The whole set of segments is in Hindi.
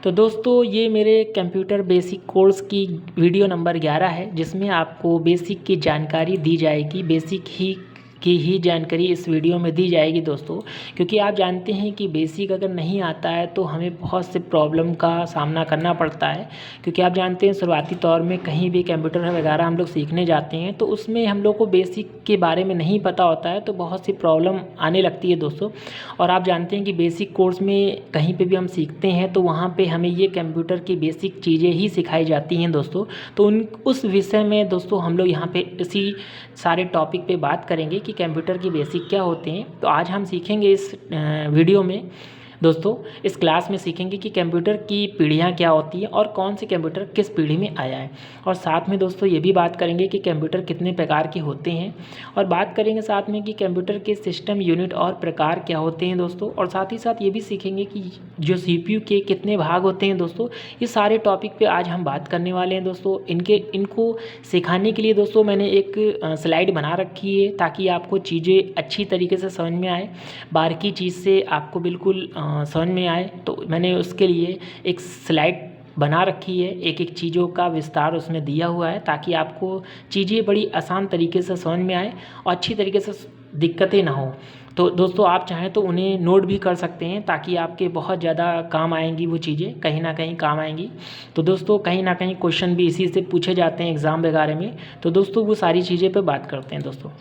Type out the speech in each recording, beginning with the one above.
तो दोस्तों ये मेरे कंप्यूटर बेसिक कोर्स की वीडियो नंबर 11 है, जिसमें आपको बेसिक की जानकारी दी जाएगी। बेसिक की जानकारी इस वीडियो में दी जाएगी दोस्तों, क्योंकि आप जानते हैं कि बेसिक अगर नहीं आता है तो हमें बहुत से प्रॉब्लम का सामना करना पड़ता है। क्योंकि आप जानते हैं शुरुआती तौर में कहीं भी कंप्यूटर वगैरह हम लोग सीखने जाते हैं तो उसमें हम लोग को बेसिक के बारे में नहीं पता होता है, तो बहुत सी प्रॉब्लम आने लगती है दोस्तों। और आप जानते हैं कि बेसिक कोर्स में कहीं पे भी हम सीखते हैं तो वहाँ पे हमें ये कंप्यूटर की बेसिक चीज़ें ही सिखाई जाती हैं दोस्तों। तो उस विषय में दोस्तों हम लोग यहाँ पे इसी सारे टॉपिक पे बात करेंगे कि कंप्यूटर की बेसिक क्या होते हैं। तो आज हम सीखेंगे इस वीडियो में दोस्तों, इस क्लास में सीखेंगे कि कंप्यूटर की पीढ़ियाँ क्या होती हैं और कौन से कंप्यूटर किस पीढ़ी में आया है। और साथ में दोस्तों ये भी बात करेंगे कि कंप्यूटर कितने प्रकार के होते हैं, और बात करेंगे साथ में कि कंप्यूटर के सिस्टम यूनिट और प्रकार क्या होते हैं दोस्तों। और साथ ही साथ ये भी सीखेंगे कि जो CPU के कितने भाग होते हैं दोस्तों। ये सारे टॉपिक पे आज हम बात करने वाले हैं दोस्तों। इनको सिखाने के लिए दोस्तों मैंने एक स्लाइड बना रखी है, ताकि आपको चीज़ें अच्छी तरीके से समझ में आए, बारीकी चीज़ से आपको बिल्कुल समझ में आए। तो मैंने उसके लिए एक स्लाइड बना रखी है, एक एक चीज़ों का विस्तार उसमें दिया हुआ है, ताकि आपको चीज़ें बड़ी आसान तरीके से समझ में आए और अच्छी तरीके से दिक्कतें ना हो। तो दोस्तों आप चाहें तो उन्हें नोट भी कर सकते हैं, ताकि आपके बहुत ज़्यादा काम आएंगी वो चीज़ें, कहीं ना कहीं काम आएंगी। तो दोस्तों कहीं ना कहीं क्वेश्चन भी इसी से पूछे जाते हैं एग्ज़ाम वगैरह में। तो दोस्तों वो सारी चीज़ें पे बात करते हैं दोस्तों।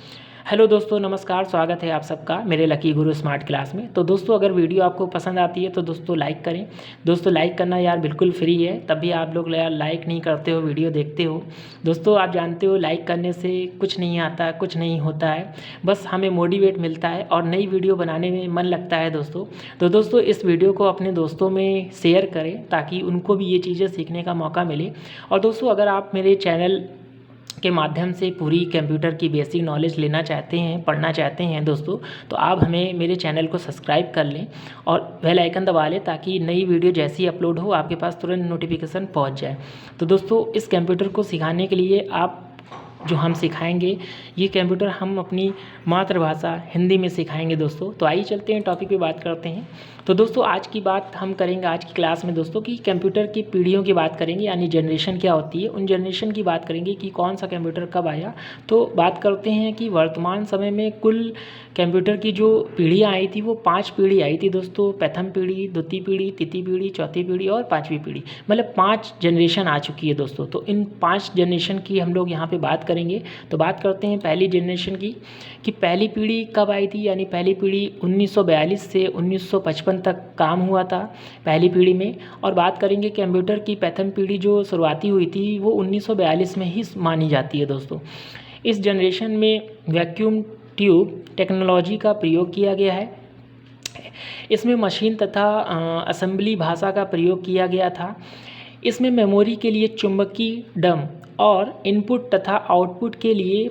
हेलो दोस्तों, नमस्कार, स्वागत है आप सबका मेरे लकी गुरु स्मार्ट क्लास में। तो दोस्तों अगर वीडियो आपको पसंद आती है तो दोस्तों लाइक करें। दोस्तों लाइक करना यार बिल्कुल फ्री है, तब भी आप लोग यार लाइक नहीं करते हो, वीडियो देखते हो। दोस्तों आप जानते हो लाइक करने से कुछ नहीं आता, कुछ नहीं होता है, बस हमें मोटिवेट मिलता है और नई वीडियो बनाने में मन लगता है दोस्तों। तो दोस्तों इस वीडियो को अपने दोस्तों में शेयर करें, ताकि उनको भी ये चीज़ें सीखने का मौका मिले। और दोस्तों अगर आप मेरे चैनल के माध्यम से पूरी कंप्यूटर की बेसिक नॉलेज लेना चाहते हैं, पढ़ना चाहते हैं दोस्तों, तो आप हमें मेरे चैनल को सब्सक्राइब कर लें और बेल आइकन दबा लें, ताकि नई वीडियो जैसी अपलोड हो आपके पास तुरंत नोटिफिकेशन पहुंच जाए। तो दोस्तों इस कंप्यूटर को सिखाने के लिए जो हम सिखाएंगे ये कंप्यूटर हम अपनी मातृभाषा हिंदी में सिखाएंगे दोस्तों। तो आइए चलते हैं टॉपिक पे बात करते हैं। तो दोस्तों आज की बात हम करेंगे आज की क्लास में दोस्तों कि कंप्यूटर की पीढ़ियों की बात करेंगे, यानी जनरेशन क्या होती है, उन जनरेशन की बात करेंगे कि कौन सा कंप्यूटर कब आया। तो बात करते हैं कि वर्तमान समय में कुल कंप्यूटर की जो पीढ़ियाँ आई थी वो 5 पीढ़ी आई थी दोस्तों। प्रथम पीढ़ी, द्वितीय पीढ़ी, तृतीय पीढ़ी, चौथी पीढ़ी और 5वीं पीढ़ी, मतलब 5 जनरेशन आ चुकी है दोस्तों। तो इन 5 जनरेशन की हम लोग यहाँ पे बात करेंगे। तो बात करते हैं पहली जनरेशन की, कि पहली पीढ़ी कब आई थी, यानी पहली पीढ़ी 1942 से 1955 तक काम हुआ था पहली पीढ़ी में। और बात करेंगे कंप्यूटर की प्रथम पीढ़ी जो शुरुआती हुई थी वो 1942 में ही मानी जाती है दोस्तों। इस जनरेशन में वैक्यूम ट्यूब टेक्नोलॉजी का प्रयोग किया गया है। इसमें मशीन तथा असेंबली भाषा का प्रयोग किया गया था। इसमें मेमोरी के लिए चुंबकीय डम और इनपुट तथा आउटपुट के लिए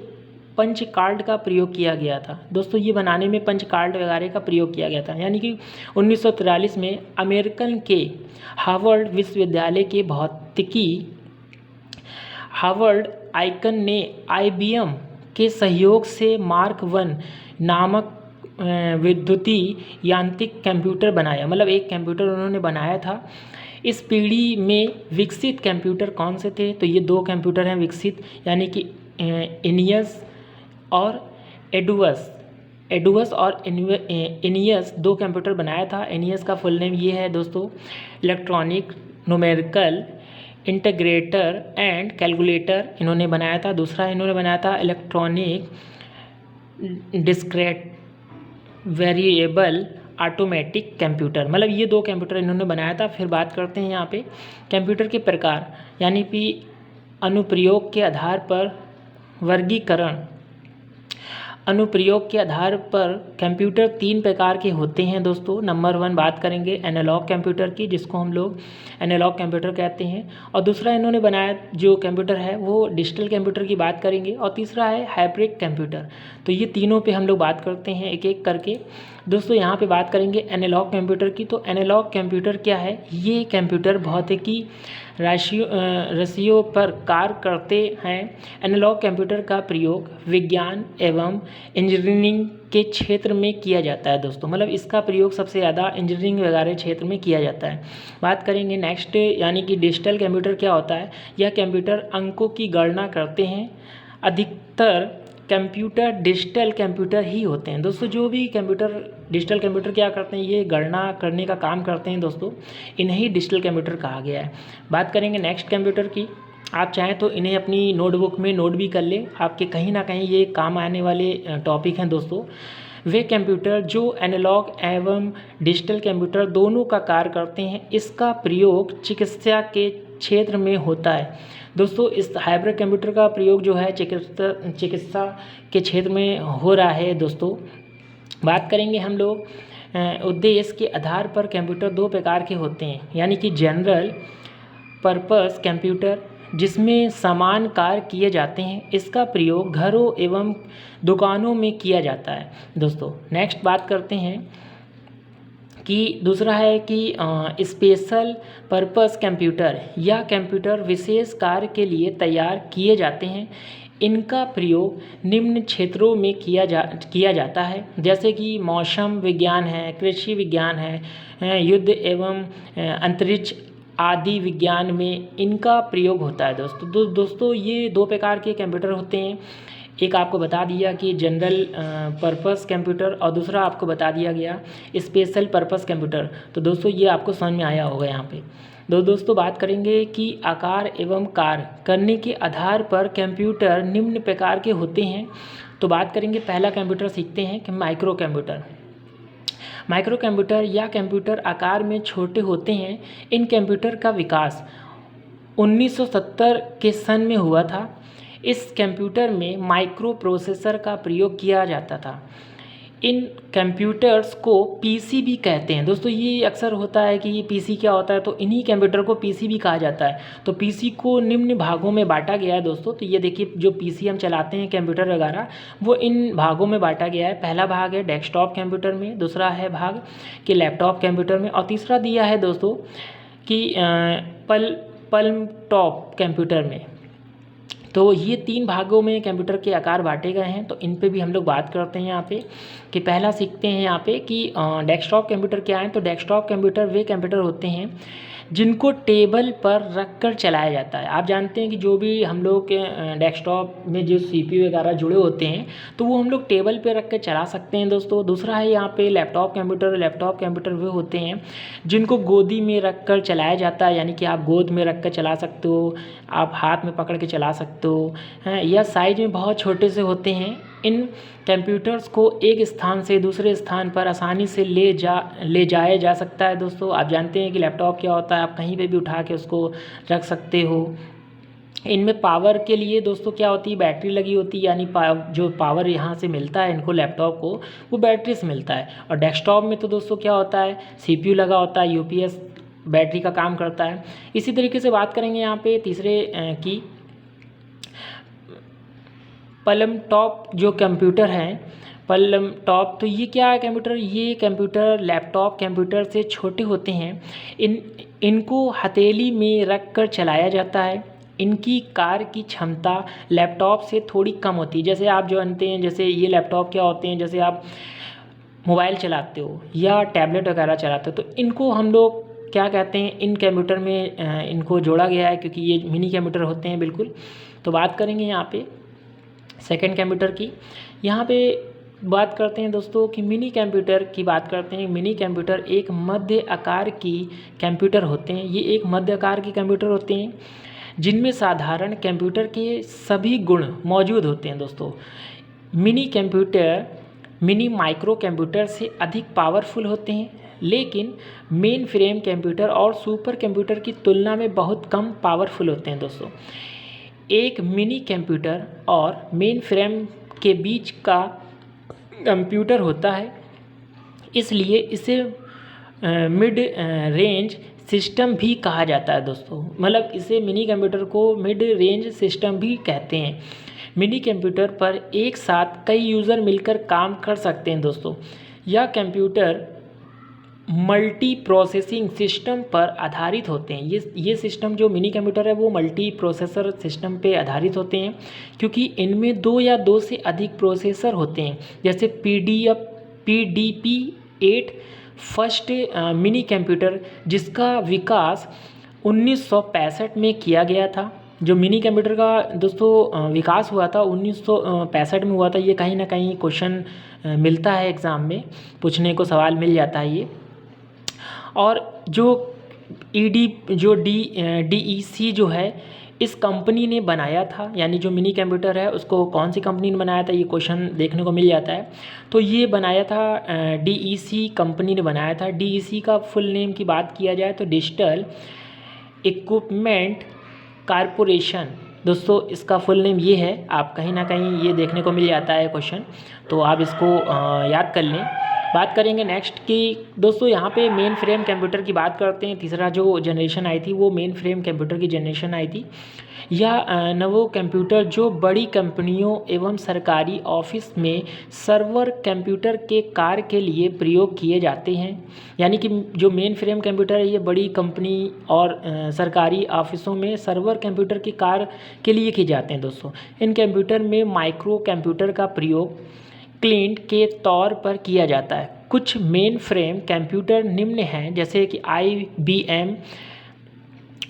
पंच कार्ड का प्रयोग किया गया था दोस्तों। ये बनाने में पंच कार्ड वगैरह का प्रयोग किया गया था। यानी कि 1943 में अमेरिकन के हार्वर्ड विश्वविद्यालय के भौतिकी हार्वर्ड आइकन ने IBM के सहयोग से मार्क 1 नामक विद्युतीय यांत्रिक कंप्यूटर बनाया, मतलब एक कंप्यूटर उन्होंने बनाया था। इस पीढ़ी में विकसित कंप्यूटर कौन से थे, तो ये 2 कंप्यूटर हैं विकसित, यानी कि एनियस और एडुअस और एनियस 2 कंप्यूटर बनाया था। एनियस का फुल नेम ये है दोस्तों, electronic numerical integrator and calculator इन्होंने बनाया था। दूसरा इन्होंने बनाया था electronic discrete variable automatic computer, मतलब ये 2 कंप्यूटर इन्होंने बनाया था। फिर बात करते हैं यहाँ पे कंप्यूटर के प्रकार, यानी कि अनुप्रयोग के आधार पर वर्गीकरण। अनुप्रयोग के आधार पर कंप्यूटर 3 प्रकार के होते हैं दोस्तों। नंबर 1 बात करेंगे एनालॉग कंप्यूटर की, जिसको हम लोग एनालॉग कंप्यूटर कहते हैं। और दूसरा इन्होंने बनाया जो कंप्यूटर है वो डिजिटल कंप्यूटर की बात करेंगे। और तीसरा है हाइब्रिड कंप्यूटर। तो ये तीनों पे हम लोग बात करते हैं एक एक करके। दोस्तों यहाँ पे बात करेंगे एनालॉग कंप्यूटर की। तो एनालॉग कंप्यूटर क्या है? ये कंप्यूटर भौतिकी राशियों पर कार्य करते हैं। एनालॉग कंप्यूटर का प्रयोग विज्ञान एवं इंजीनियरिंग के क्षेत्र में किया जाता है दोस्तों। मतलब इसका प्रयोग सबसे ज़्यादा इंजीनियरिंग वगैरह क्षेत्र में किया जाता है। बात करेंगे नेक्स्ट, यानी कि डिजिटल कंप्यूटर क्या होता है? यह कंप्यूटर अंकों की गणना करते हैं। अधिकतर कंप्यूटर डिजिटल कंप्यूटर ही होते हैं दोस्तों। जो भी कंप्यूटर डिजिटल कंप्यूटर क्या करते हैं? ये गणना करने का काम करते हैं दोस्तों। इन्हें डिजिटल कंप्यूटर कहा गया है। बात करेंगे नेक्स्ट कंप्यूटर की। आप चाहें तो इन्हें अपनी नोटबुक में नोट भी कर लें, आपके कहीं ना कहीं ये काम आने वाले टॉपिक हैं दोस्तों। वे कंप्यूटर जो एनालॉग एवं डिजिटल कंप्यूटर दोनों का कार्य करते हैं, इसका प्रयोग चिकित्सा के क्षेत्र में होता है दोस्तों। इस हाइब्रिड कंप्यूटर का प्रयोग जो है चिकित्सा के क्षेत्र में हो रहा है दोस्तों। बात करेंगे हम लोग उद्देश्य के आधार पर कंप्यूटर दो प्रकार के होते हैं, यानी कि जनरल पर्पस कंप्यूटर जिसमें समान कार्य किए जाते हैं। इसका प्रयोग घरों एवं दुकानों में किया जाता है दोस्तों। नेक्स्ट बात करते हैं कि दूसरा है कि स्पेशल पर्पस कंप्यूटर या कंप्यूटर विशेष कार्य के लिए तैयार किए जाते हैं। इनका प्रयोग निम्न क्षेत्रों में किया जाता है, जैसे कि मौसम विज्ञान है, कृषि विज्ञान है, युद्ध एवं अंतरिक्ष आदि विज्ञान में इनका प्रयोग होता है दोस्तों। दोस्तों ये दो प्रकार के कंप्यूटर होते हैं। एक आपको बता दिया कि जनरल पर्पस कंप्यूटर और दूसरा आपको बता दिया गया स्पेशल पर्पस कंप्यूटर। तो दोस्तों ये आपको समझ में आया होगा यहाँ पे। दोस्तों बात करेंगे कि आकार एवं कार्य करने के आधार पर कंप्यूटर निम्न प्रकार के होते हैं। तो बात करेंगे, पहला कंप्यूटर सीखते हैं कि माइक्रो कंप्यूटर। माइक्रो कंप्यूटर या कंप्यूटर आकार में छोटे होते हैं। इन कंप्यूटर का विकास 1970 के सन में हुआ था। इस कंप्यूटर में माइक्रो प्रोसेसर का प्रयोग किया जाता था। इन कंप्यूटर्स को पीसी भी कहते हैं दोस्तों। ये अक्सर होता है कि ये पीसी क्या होता है, तो इन्हीं कंप्यूटर को पीसी भी कहा जाता है। तो पीसी को निम्न भागों में बांटा गया है दोस्तों। तो ये देखिए, जो पीसी हम चलाते हैं कंप्यूटर वगैरह, वो इन भागों में बांटा गया है। पहला भाग है डेस्कटॉप कंप्यूटर में, दूसरा है भाग कि लैपटॉप कंप्यूटर में, और तीसरा दिया है दोस्तों कि पल्म टॉप कंप्यूटर में। तो ये तीन भागों में कंप्यूटर के आकार बांटे गए हैं। तो इन पे भी हम लोग बात करते हैं यहाँ पे कि पहला सीखते हैं यहाँ पे कि डेस्कटॉप कंप्यूटर क्या है। तो डेस्कटॉप कंप्यूटर वे कंप्यूटर होते हैं जिनको टेबल पर रख कर चलाया जाता है। आप जानते हैं कि जो भी हम लोग के डेस्कटॉप में जो CPU वगैरह जुड़े होते हैं, तो वो हम लोग टेबल पे रख कर चला सकते हैं दोस्तों। दूसरा है यहाँ पे लैपटॉप कंप्यूटर। लैपटॉप कंप्यूटर वे होते हैं जिनको गोदी में रख कर चलाया जाता है, यानी कि आप गोद में रख कर चला सकते हो, आप हाथ में पकड़ के चला सकते हो, या साइज में बहुत छोटे से होते हैं। इन कंप्यूटर्स को एक स्थान से दूसरे स्थान पर आसानी से ले जाया जा सकता है दोस्तों। आप जानते हैं कि लैपटॉप क्या होता है, आप कहीं पे भी उठा के उसको रख सकते हो। इनमें पावर के लिए दोस्तों क्या होती है, बैटरी लगी होती है, यानी जो पावर यहाँ से मिलता है इनको लैपटॉप को, वो बैटरी से मिलता है। और डेस्कटॉप में तो दोस्तों क्या होता है, CPU लगा होता है, UPS बैटरी का काम करता है। इसी तरीके से बात करेंगे यहाँ पे तीसरे की पल्म टॉप जो कंप्यूटर है, पल्म टॉप। तो ये क्या है कंप्यूटर? ये कंप्यूटर लैपटॉप कंप्यूटर से छोटे होते हैं। इनको हथेली में रख कर चलाया जाता है। इनकी कार्य की क्षमता लैपटॉप से थोड़ी कम होती है। जैसे आप जो जानते हैं, जैसे ये लैपटॉप क्या होते हैं, जैसे आप मोबाइल चलाते हो या टैबलेट वगैरह चलाते हो, तो इनको हम लोग क्या कहते हैं, इन कंप्यूटर में इनको जोड़ा गया है क्योंकि ये मिनी कंप्यूटर होते हैं बिल्कुल। तो बात करेंगे यहाँ पे सेकंड कंप्यूटर की। यहाँ पे बात करते हैं दोस्तों कि मिनी कंप्यूटर की बात करते हैं। मिनी कंप्यूटर एक मध्य आकार की कंप्यूटर होते हैं। ये एक मध्य आकार की कंप्यूटर होते हैं जिनमें साधारण कंप्यूटर के सभी गुण मौजूद होते हैं दोस्तों। Mini computer mini micro computer से अधिक पावरफुल होते हैं, लेकिन मेन फ्रेम कंप्यूटर और सुपर कंप्यूटर की तुलना में बहुत कम पावरफुल होते हैं दोस्तों। एक मिनी कंप्यूटर और मेन फ्रेम के बीच का कंप्यूटर होता है, इसलिए इसे मिड रेंज सिस्टम भी कहा जाता है दोस्तों। मतलब इसे मिनी कंप्यूटर को मिड रेंज सिस्टम भी कहते हैं। मिनी कंप्यूटर पर एक साथ कई यूज़र मिलकर काम कर सकते हैं दोस्तों। यह कंप्यूटर मल्टी प्रोसेसिंग सिस्टम पर आधारित होते हैं। ये सिस्टम जो मिनी कंप्यूटर है वो मल्टी प्रोसेसर सिस्टम पे आधारित होते हैं, क्योंकि इनमें 2 या 2 से अधिक प्रोसेसर होते हैं। जैसे PDP-8 फर्स्ट मिनी कंप्यूटर, जिसका विकास 1965 में किया गया था। जो मिनी कंप्यूटर का दोस्तों विकास हुआ था 1965 में हुआ था। ये कहीं ना कहीं क्वेश्चन मिलता है एग्ज़ाम में, पूछने को सवाल मिल जाता है ये। और जो DEC जो है इस कंपनी ने बनाया था, यानी जो मिनी कंप्यूटर है उसको कौन सी कंपनी ने बनाया था, ये क्वेश्चन देखने को मिल जाता है। तो ये बनाया था DEC कंपनी ने बनाया था। DEC का फुल नेम की बात किया जाए तो डिजिटल इक्विपमेंट कारपोरेशन। दोस्तों इसका फुल नेम ये है, आप कहीं ना कहीं ये देखने को मिल जाता है क्वेश्चन, तो आप इसको याद कर लें। बात करेंगे नेक्स्ट कि दोस्तों यहाँ पे मेन फ्रेम कंप्यूटर की बात करते हैं। तीसरा जो जनरेशन आई थी वो मेन फ्रेम कंप्यूटर की जनरेशन आई थी। यह नवो कंप्यूटर जो बड़ी कंपनियों एवं सरकारी ऑफिस में सर्वर कंप्यूटर के कार्य के लिए प्रयोग किए जाते हैं। यानी कि जो मेन फ्रेम कंप्यूटर है ये बड़ी कंपनी और सरकारी ऑफिसों में सर्वर कंप्यूटर के कार्य के लिए किए जाते हैं। दोस्तों इन कंप्यूटर में माइक्रो कंप्यूटर का प्रयोग क्लाइंट के तौर पर किया जाता है। कुछ मेन फ्रेम कंप्यूटर निम्न हैं, जैसे कि IBM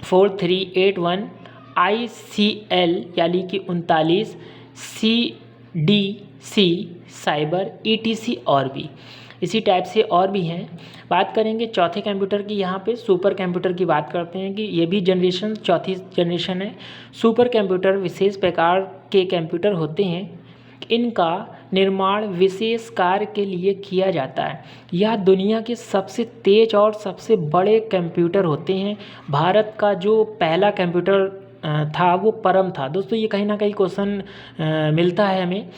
4381, ICL यानी कि 39, CDC साइबर, ETC और भी इसी टाइप से और भी हैं। बात करेंगे चौथे कंप्यूटर की, यहाँ पे सुपर कंप्यूटर की बात करते हैं कि ये भी जनरेशन चौथी जनरेशन है। सुपर कंप्यूटर विशेष प्रकार के कंप्यूटर होते हैं, इनका निर्माण विशेष कार्य के लिए किया जाता है। यह दुनिया के सबसे तेज और सबसे बड़े कंप्यूटर होते हैं। भारत का जो पहला कंप्यूटर था वो परम था। दोस्तों ये कहीं ना कहीं क्वेश्चन मिलता है हमें,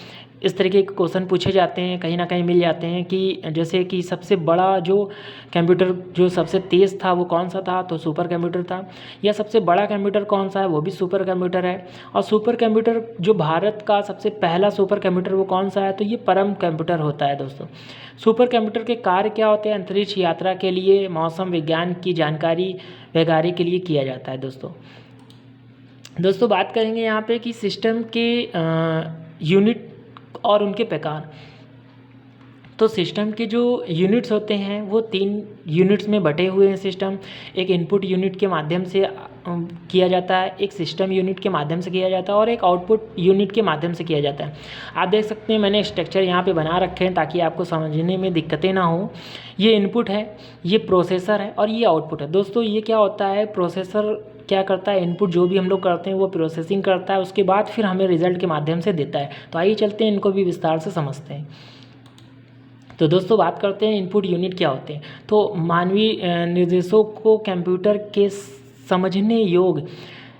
इस तरीके के क्वेश्चन पूछे जाते हैं, कहीं ना कहीं मिल जाते हैं कि जैसे कि सबसे बड़ा जो कंप्यूटर जो सबसे तेज़ था वो कौन सा था, तो सुपर कंप्यूटर था। या सबसे बड़ा कंप्यूटर कौन सा है, वो भी सुपर कंप्यूटर है। और सुपर कंप्यूटर जो भारत का सबसे पहला सुपर कंप्यूटर वो कौन सा है, तो ये परम कंप्यूटर होता है। दोस्तों सुपर कंप्यूटर के कार्य क्या होते हैं, अंतरिक्ष यात्रा के लिए, मौसम विज्ञान की जानकारी वगैरह के लिए किया जाता है। दोस्तों बात करेंगे यहाँ पे कि सिस्टम के यूनिट और उनके प्रकार। तो सिस्टम के जो यूनिट्स होते हैं वो 3 यूनिट्स में बटे हुए हैं सिस्टम। एक इनपुट यूनिट के माध्यम से किया जाता है, एक सिस्टम यूनिट के माध्यम से किया जाता है और एक आउटपुट यूनिट के माध्यम से किया जाता है। आप देख सकते हैं मैंने स्ट्रक्चर यहाँ पे बना रखे हैं ताकि आपको समझने में दिक्कतें ना हो। ये इनपुट है, ये प्रोसेसर है और ये आउटपुट है। दोस्तों ये क्या होता है, प्रोसेसर क्या करता है, इनपुट जो भी हम लोग करते हैं वो प्रोसेसिंग करता है, उसके बाद फिर हमें रिजल्ट के माध्यम से देता है। तो आइए चलते हैं इनको भी विस्तार से समझते हैं। तो दोस्तों बात करते हैं इनपुट यूनिट क्या होते हैं। तो मानवीय निर्देशों को कंप्यूटर के समझने योग्य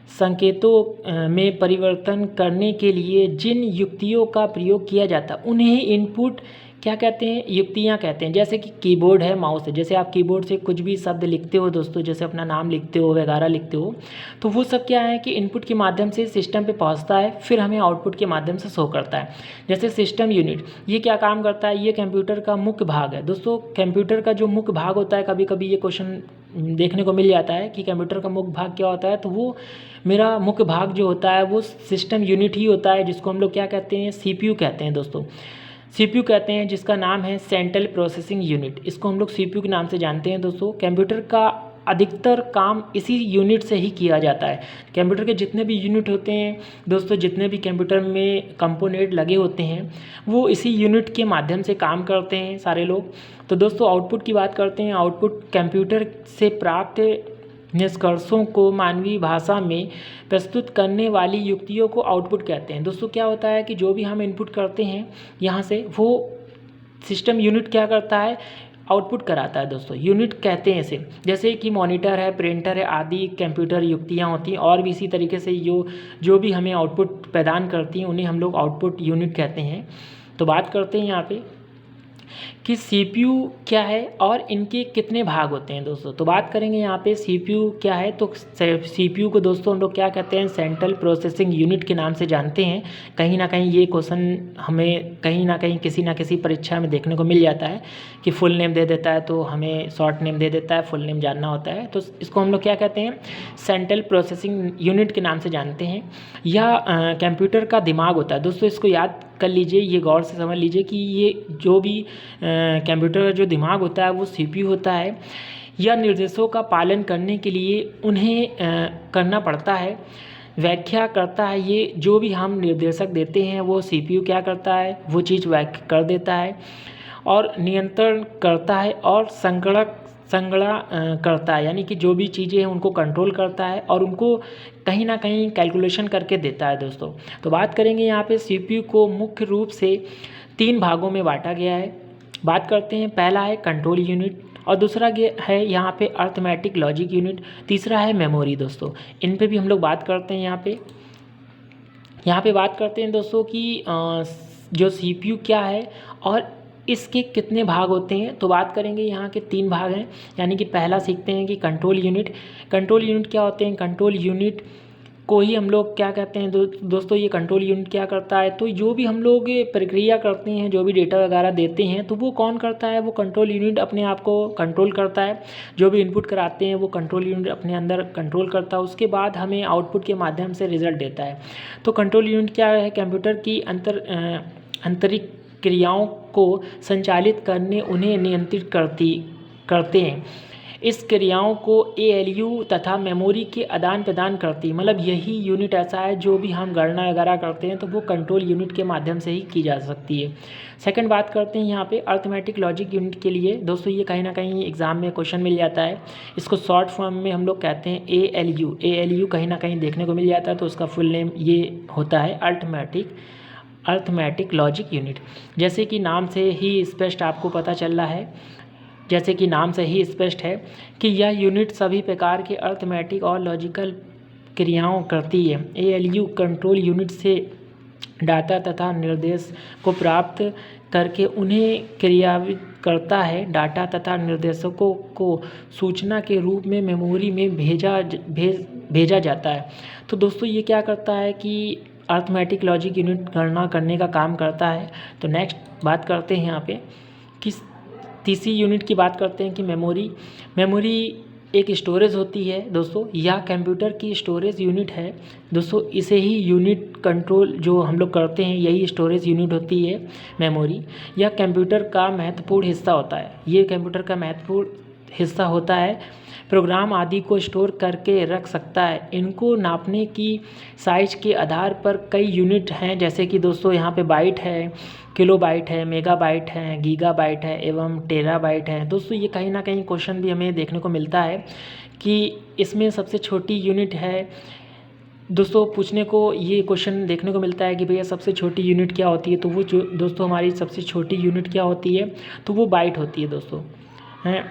संकेतों में परिवर्तन करने के लिए जिन युक्तियों का प्रयोग किया जाता है उन्हें इनपुट क्या कहते हैं, युक्तियाँ कहते हैं। जैसे कि कीबोर्ड है, माउस है। जैसे आप कीबोर्ड से कुछ भी शब्द लिखते हो दोस्तों, जैसे अपना नाम लिखते हो वगैरह लिखते हो, तो वो सब क्या है कि इनपुट के माध्यम से सिस्टम पे पहुंचता है, फिर हमें आउटपुट के माध्यम से शो करता है। जैसे सिस्टम यूनिट ये क्या काम करता है, ये कंप्यूटर का मुख्य भाग है। दोस्तों कंप्यूटर का जो मुख्य भाग होता है, कभी कभी ये क्वेश्चन देखने को मिल जाता है कि कंप्यूटर का मुख्य भाग क्या होता है, तो वो मेरा मुख्य भाग जो होता है वो सिस्टम यूनिट ही होता है, जिसको हम लोग क्या कहते हैं, CPU कहते हैं। दोस्तों CPU कहते हैं, जिसका नाम है सेंट्रल प्रोसेसिंग यूनिट। इसको हम लोग CPU के नाम से जानते हैं। दोस्तों कंप्यूटर का अधिकतर काम इसी यूनिट से ही किया जाता है। कंप्यूटर के जितने भी यूनिट होते हैं दोस्तों, जितने भी कंप्यूटर में कंपोनेंट लगे होते हैं वो इसी यूनिट के माध्यम से काम करते हैं सारे लोग। तो दोस्तों आउटपुट की बात करते हैं। आउटपुट कंप्यूटर से प्राप्त निष्कर्षों को मानवीय भाषा में प्रस्तुत करने वाली युक्तियों को आउटपुट कहते हैं। दोस्तों क्या होता है कि जो भी हम इनपुट करते हैं यहाँ से, वो सिस्टम यूनिट क्या करता है, आउटपुट कराता है। दोस्तों यूनिट कहते हैं इसे, जैसे कि मॉनिटर है, प्रिंटर है आदि कंप्यूटर युक्तियाँ होती हैं। और भी इसी तरीके से जो भी हमें आउटपुट प्रदान करती हैं उन्हें हम लोग आउटपुट यूनिट कहते हैं। तो बात करते हैं यहाँ पे कि सीपीयू क्या है और इनके कितने भाग होते हैं दोस्तों। तो बात करेंगे यहाँ पे सीपीयू क्या है। तो सीपीयू को दोस्तों हम लोग क्या कहते हैं, सेंट्रल प्रोसेसिंग यूनिट के नाम से जानते हैं। कहीं ना कहीं ये क्वेश्चन हमें कहीं ना कहीं किसी ना किसी परीक्षा में देखने को मिल जाता है कि फुल नेम दे देता है तो हमें शॉर्ट नेम दे देता है, फुल नेम जानना होता है। तो इसको हम लोग क्या कहते हैं, सेंट्रल प्रोसेसिंग यूनिट के नाम से जानते हैं। यह कंप्यूटर का दिमाग होता है दोस्तों। इसको याद कर लीजिए, ये गौर से समझ लीजिए कि ये जो भी कंप्यूटर का जो दिमाग होता है वो सीपीयू होता है। यह निर्देशों का पालन करने के लिए उन्हें करना पड़ता है, व्याख्या करता है। ये जो भी हम निर्देशक देते हैं वो सीपीयू क्या करता है, वो चीज़ व्याख्या कर देता है और नियंत्रण करता है और संगणना करता है। यानी कि जो भी चीज़ें हैं उनको कंट्रोल करता है और उनको कहीं ना कहीं कैलकुलेशन करके देता है दोस्तों। तो बात करेंगे यहाँ पे सीपीयू को मुख्य रूप से 3 भागों में बांटा गया है। बात करते हैं, पहला है कंट्रोल यूनिट और दूसरा है यहाँ पे अर्थमेटिक लॉजिक यूनिट, तीसरा है मेमोरी दोस्तों। इन पे भी हम लोग बात करते हैं। यहाँ पे बात करते हैं दोस्तों कि जो सीपीयू क्या है और इसके कितने भाग होते हैं। तो बात करेंगे, यहाँ के 3 भाग हैं। यानी कि पहला सीखते हैं कि कंट्रोल यूनिट। कंट्रोल यूनिट क्या होते हैं, कंट्रोल यूनिट को ही हम लोग क्या कहते हैं दोस्तों, ये कंट्रोल यूनिट क्या करता है, तो जो भी हम लोग प्रक्रिया करते हैं, जो भी डेटा वगैरह देते हैं, तो वो कौन करता है, वो कंट्रोल यूनिट अपने आप को कंट्रोल करता है। जो भी इनपुट कराते हैं वो कंट्रोल यूनिट अपने अंदर कंट्रोल करता है। उसके बाद हमें आउटपुट के माध्यम से रिजल्ट देता है। तो कंट्रोल यूनिट क्या है, कंप्यूटर की आंतरिक क्रियाओं को संचालित करने, उन्हें नियंत्रित करते हैं। इस क्रियाओं को एएलयू तथा मेमोरी के आदान प्रदान करती है। मतलब यही यूनिट ऐसा है जो भी हम गणना वगैरह करते हैं तो वो कंट्रोल यूनिट के माध्यम से ही की जा सकती है। सेकंड बात करते हैं यहाँ पे अर्थमेटिक लॉजिक यूनिट के लिए दोस्तों। ये कहीं ना कहीं एग्जाम में क्वेश्चन मिल जाता है। इसको शॉर्ट फॉर्म में हम लोग कहते हैं एएलयू। एएलयू कहीं ना कहीं देखने को मिल जाता है, तो उसका फुल नेम ये होता है अर्थमेटिक लॉजिक यूनिट। जैसे कि नाम से ही स्पष्ट आपको पता चल रहा है, जैसे कि नाम से ही स्पष्ट है कि यह यूनिट सभी प्रकार के अर्थमेटिक और लॉजिकल क्रियाओं करती है। एएलयू कंट्रोल यूनिट से डाटा तथा निर्देश को प्राप्त करके उन्हें क्रियान्वित करता है। डाटा तथा निर्देशों को सूचना के रूप में मेमोरी में भेजा जाता है। तो दोस्तों ये क्या करता है कि अर्थमेटिक लॉजिक यूनिट गणना करने का काम करता है। तो नेक्स्ट बात करते हैं यहाँ पे कि तीसरी यूनिट की बात करते हैं कि मेमोरी एक स्टोरेज होती है दोस्तों। यह कंप्यूटर की स्टोरेज यूनिट है दोस्तों। इसे ही यूनिट कंट्रोल जो हम लोग करते हैं, यही स्टोरेज यूनिट होती है मेमोरी। यह कंप्यूटर का महत्वपूर्ण हिस्सा होता है। ये कंप्यूटर का महत्वपूर्ण हिस्सा होता है, प्रोग्राम आदि को स्टोर करके रख सकता है। इनको नापने की साइज के आधार पर कई यूनिट हैं, जैसे कि दोस्तों यहाँ पे बाइट है, किलोबाइट है, मेगाबाइट है, गीगाबाइट है एवं टेराबाइट है। दोस्तों ये कहीं ना कहीं क्वेश्चन भी हमें देखने को मिलता है कि इसमें सबसे छोटी यूनिट है दोस्तों। पूछने को ये क्वेश्चन देखने को मिलता है कि भैया सबसे छोटी यूनिट क्या होती है। तो वो जो दोस्तों हमारी सबसे छोटी यूनिट क्या होती है, तो वो बाइट होती है दोस्तों हैं।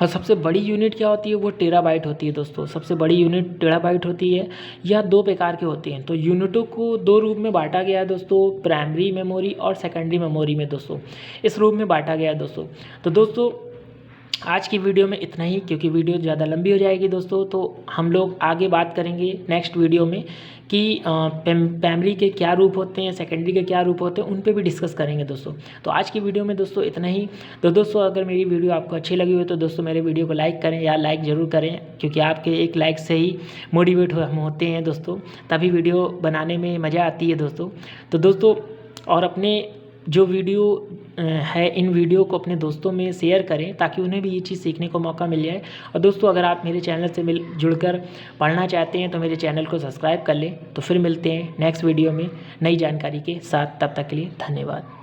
और सबसे बड़ी यूनिट क्या होती है, वो टेराबाइट होती है दोस्तों। सबसे बड़ी यूनिट टेराबाइट होती है। यह 2 प्रकार के होती हैं। तो यूनिटों को 2 रूप में बांटा गया है दोस्तों, प्राइमरी मेमोरी और सेकेंडरी मेमोरी में दोस्तों, इस रूप में बांटा गया है दोस्तों। तो दोस्तों आज की वीडियो में इतना ही, क्योंकि वीडियो ज़्यादा लंबी हो जाएगी दोस्तों। तो हम लोग आगे बात करेंगे नेक्स्ट वीडियो में कि प्राइमरी के क्या रूप होते हैं, सेकेंडरी के क्या रूप होते हैं, उन पे भी डिस्कस करेंगे दोस्तों। तो आज की वीडियो में दोस्तों इतना ही। तो दोस्तों अगर मेरी वीडियो आपको अच्छी लगी हो तो दोस्तों मेरे वीडियो को लाइक करें, या लाइक ज़रूर करें, क्योंकि आपके एक लाइक से ही मोटिवेट हम होते हैं दोस्तों, तभी वीडियो बनाने में मज़ा आती है दोस्तों। तो दोस्तों और अपने जो वीडियो है, इन वीडियो को अपने दोस्तों में शेयर करें ताकि उन्हें भी ये चीज़ सीखने को मौका मिल जाए। और दोस्तों अगर आप मेरे चैनल से जुड़कर पढ़ना चाहते हैं तो मेरे चैनल को सब्सक्राइब कर लें। तो फिर मिलते हैं नेक्स्ट वीडियो में नई जानकारी के साथ। तब तक के लिए धन्यवाद।